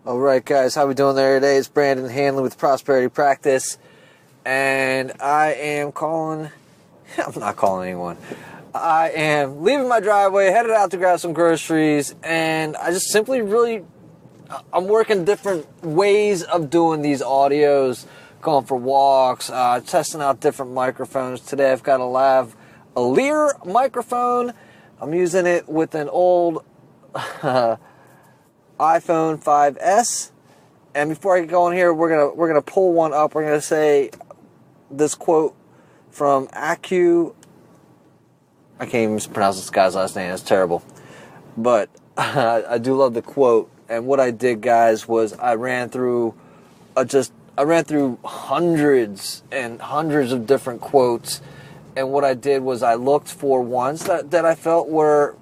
All right, guys, how we doing there today? It's Brandon Hanley with Prosperity Practice, and I am calling. I'm not calling anyone. I am leaving my driveway, headed out to grab some groceries, and I just simply I'm working different ways of doing these audios, going for walks, testing out different microphones. Today I've got a Lear microphone. I'm using it with an old iPhone 5S, and before I get going here, we're gonna pull one up. We're gonna say this quote from Acu. I can't even pronounce this guy's last name. It's terrible, but I do love the quote. And what I did, guys, was I ran through hundreds and hundreds of different quotes, and what I did was I looked for ones that I felt were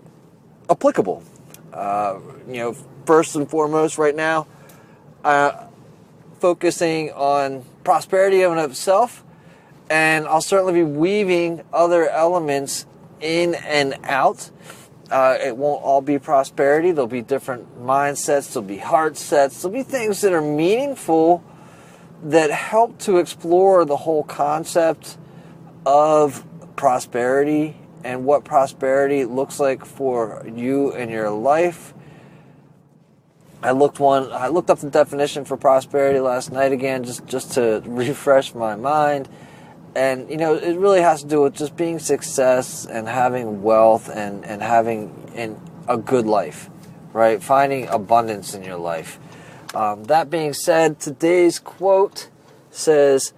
applicable. First and foremost, right now, focusing on prosperity in and of itself, and I'll certainly be weaving other elements in and out. It won't all be prosperity. There'll be different mindsets. There'll be heart sets. There'll be things that are meaningful that help to explore the whole concept of prosperity and what prosperity looks like for you and your life. I looked up the definition for prosperity last night again, just to refresh my mind. And, it really has to do with just being success and having wealth and having a good life, right? Finding abundance in your life. That being said, today's quote says,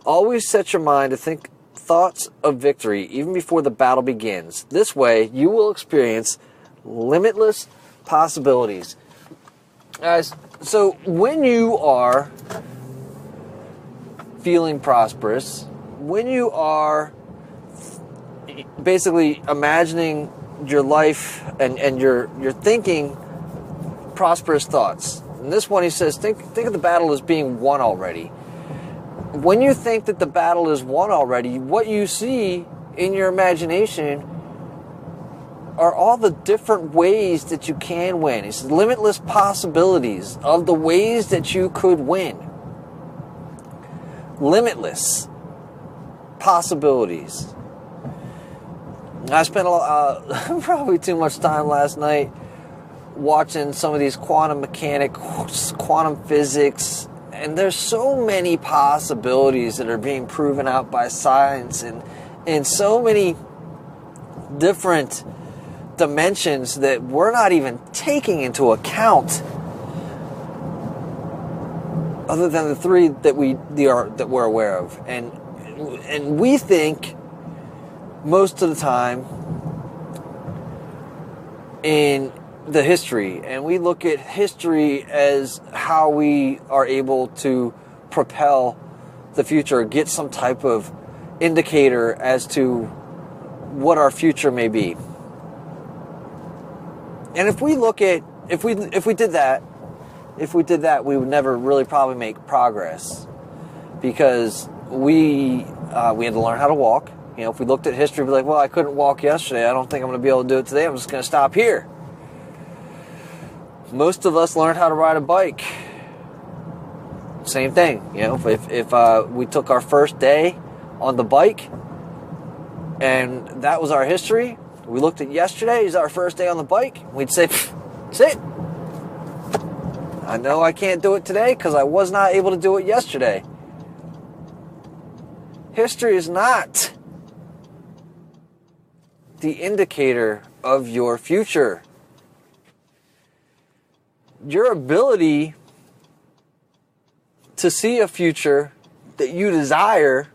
"Always set your mind to think thoughts of victory even before the battle begins. This way, you will experience limitless possibilities." Guys, so when you are feeling prosperous, when you are basically imagining your life and you're thinking prosperous thoughts. In this one, he says, think of the battle as being won already. When you think that the battle is won already, what you see in your imagination are all the different ways that you can win. He says, limitless possibilities of the ways that you could win. Limitless possibilities. I spent probably too much time last night watching some of these quantum mechanics, quantum physics, and there's so many possibilities that are being proven out by science and so many different dimensions that we're not even taking into account, other than the three that we're aware of, and we think most of the time in the history, and we look at history as how we are able to propel the future, get some type of indicator as to what our future may be. And if we did that, we would never really probably make progress, because we had to learn how to walk. If we looked at history, we'd be like, well, I couldn't walk yesterday. I don't think I'm going to be able to do it today. I'm just going to stop here. Most of us learned how to ride a bike. Same thing. If we took our first day on the bike, and that was our history, we looked at yesterday as our first day on the bike, we'd say, that's it. I know I can't do it today because I was not able to do it yesterday. History is not the indicator of your future. Your ability to see a future that you desire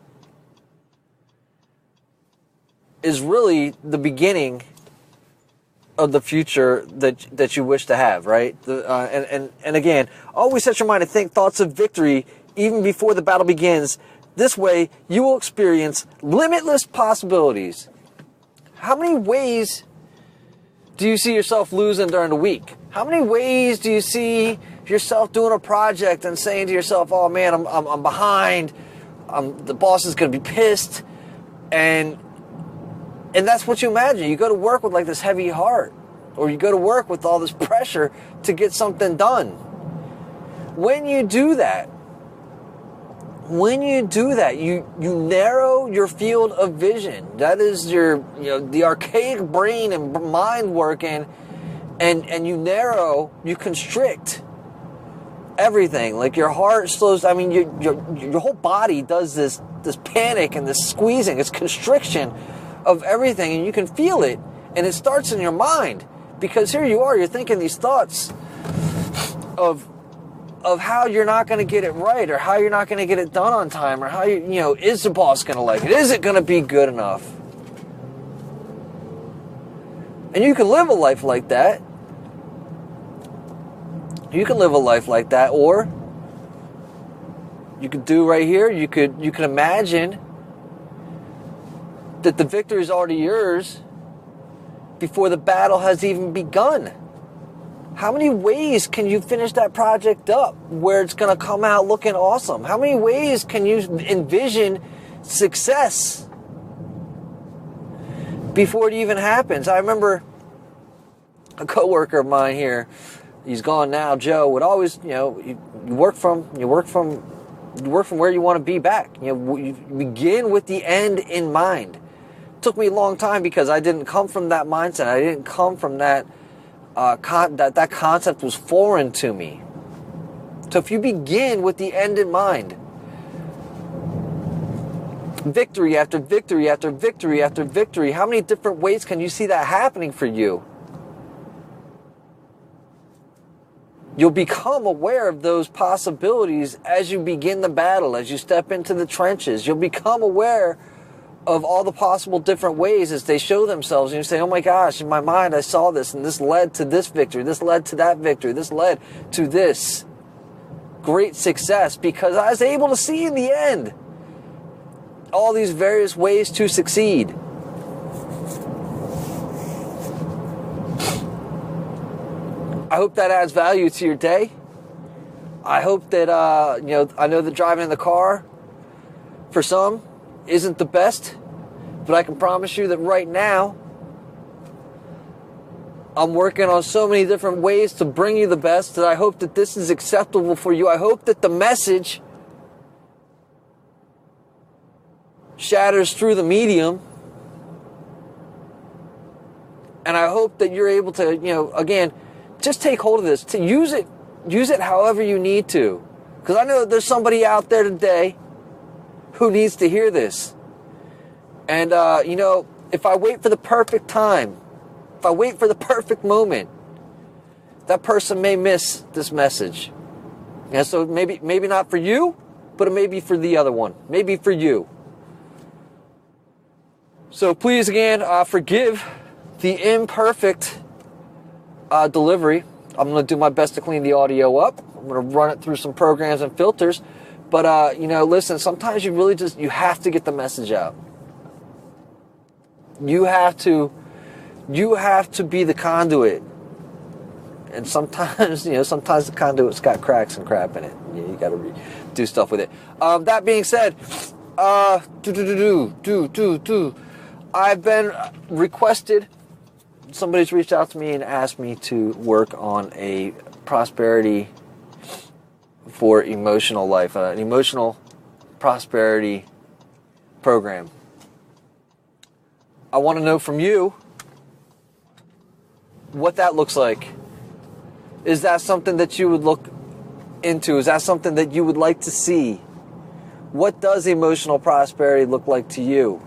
is really the beginning of the future that you wish to have, right? And again, always set your mind to think thoughts of victory even before the battle begins. This way, you will experience limitless possibilities. How many ways do you see yourself losing during the week? How many ways do you see yourself doing a project and saying to yourself, "Oh man, I'm behind. The boss is going to be pissed," and that's what you imagine. You go to work with like this heavy heart, or you go to work with all this pressure to get something done. When you do that, you narrow your field of vision. That is the archaic brain and mind working, and you constrict everything. Like your heart slows. I mean, your whole body does this panic and this squeezing, this constriction of everything, and you can feel it, and it starts in your mind, because here you're thinking these thoughts of how you're not going to get it right, or how you're not going to get it done on time, or how is the boss going to like it? Is it going to be good enough? And you can live a life like that. Or you could do right here. You could imagine that the victory is already yours before the battle has even begun. How many ways can you finish that project up where it's going to come out looking awesome? How many ways can you envision success before it even happens? I remember a coworker of mine here, he's gone now, Joe, would always, you work from where you want to be back. You begin with the end in mind. It took me a long time because I didn't come from that mindset. I didn't come from that that concept was foreign to me. So if you begin with the end in mind, victory after victory after victory after victory, how many different ways can you see that happening for you? You'll become aware of those possibilities as you begin the battle, as you step into the trenches. You'll become aware of all the possible different ways as they show themselves. And you say, oh my gosh, in my mind I saw this, and this led to this victory, this led to that victory, this led to this great success, because I was able to see in the end all these various ways to succeed. I hope that adds value to your day. I hope that, I know that driving in the car for some isn't the best, but I can promise you that right now I'm working on so many different ways to bring you the best that I hope that this is acceptable for you. I hope that the message shatters through the medium, and I hope that you're able to, again, just take hold of this, to use it however you need to, because I know that there's somebody out there today who needs to hear this. And, if I wait for the perfect time, if I wait for the perfect moment, that person may miss this message. And so maybe not for you, but it may be for the other one. Maybe for you. So please, again, forgive the imperfect delivery. I'm going to do my best to clean the audio up. I'm going to run it through some programs and filters. But, listen, sometimes you have to get the message out. You have to be the conduit. And sometimes, sometimes the conduit's got cracks and crap in it. You got to do stuff with it. That being said, I've been requested. Somebody's reached out to me and asked me to work on a prosperity for emotional life, an emotional prosperity program. I want to know from you what that looks like. Is that something that you would look into? Is that something that you would like to see? What does emotional prosperity look like to you?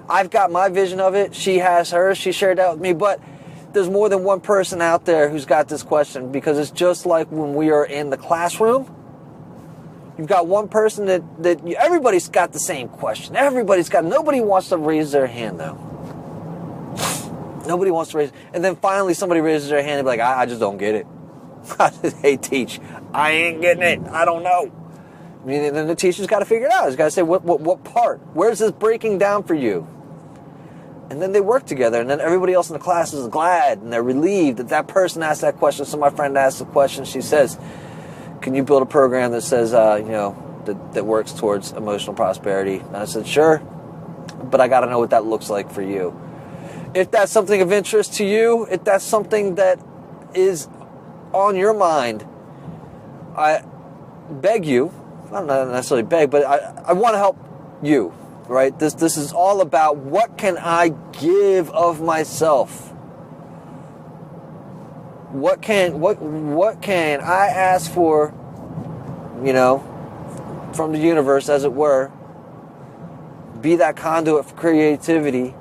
I've got my vision of it. She has hers. She shared that with me. But there's more than one person out there who's got this question, because it's just like when we are in the classroom. You've got one person that everybody's got the same question. Nobody wants to raise their hand, though. Nobody wants to raise. And then finally somebody raises their hand and be like, I just don't get it. Hey, teach. I ain't getting it. I don't know. I mean, and then the teacher's got to figure it out. He's got to say, what part? Where's this breaking down for you? And then they work together, and then everybody else in the class is glad, and they're relieved that person asked that question. So my friend asked the question. She says, can you build a program that says, that works towards emotional prosperity? And I said, sure, but I got to know what that looks like for you. If that's something of interest to you, if that's something that is on your mind, I beg you, not necessarily beg, but I want to help you, right? This is all about what can I give of myself? What can I ask for, from the universe, as it were? Be that conduit for creativity.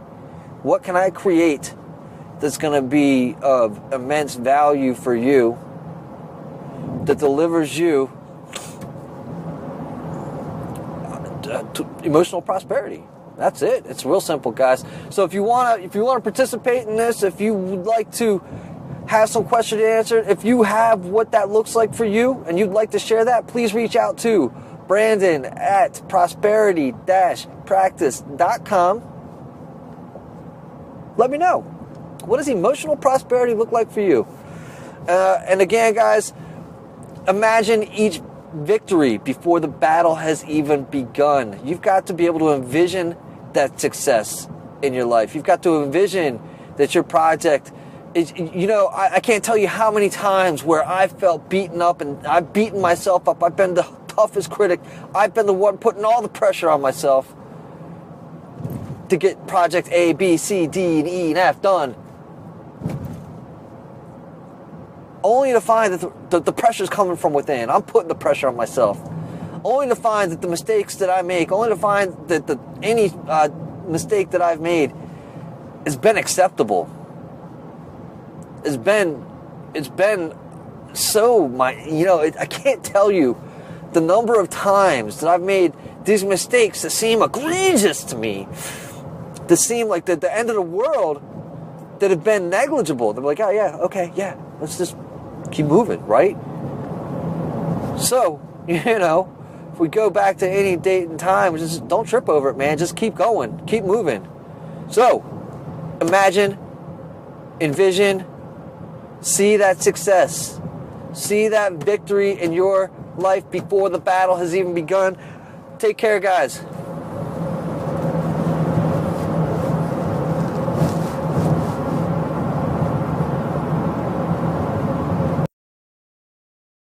What can I create that's going to be of immense value for you, that delivers you to emotional prosperity? That's it. It's real simple, guys. So if you want to participate in this, if you would like to have some questions answered, if you have what that looks like for you and you'd like to share that, please reach out to Brandon at prosperity-practice.com. Let me know. What does emotional prosperity look like for you? And again, guys, imagine each victory before the battle has even begun. You've got to be able to envision that success in your life. You've got to envision that your project is, I can't tell you how many times where I felt beaten up and I've beaten myself up. I've been the toughest critic. I've been the one putting all the pressure on myself to get project A, B, C, D, and E, and F done. Only to find that the pressure's coming from within. I'm putting the pressure on myself. Only to find that the mistakes that I make, only to find that any mistake that I've made has been acceptable. It's been so I can't tell you the number of times that I've made these mistakes that seem egregious to me, that seem like the end of the world, that have been negligible. They're like, oh yeah, okay, yeah, let's just keep moving, right? So, if we go back to any date and time, just don't trip over it, man. Just keep going, keep moving. So, imagine, envision, see that success, see that victory in your life before the battle has even begun. Take care, guys.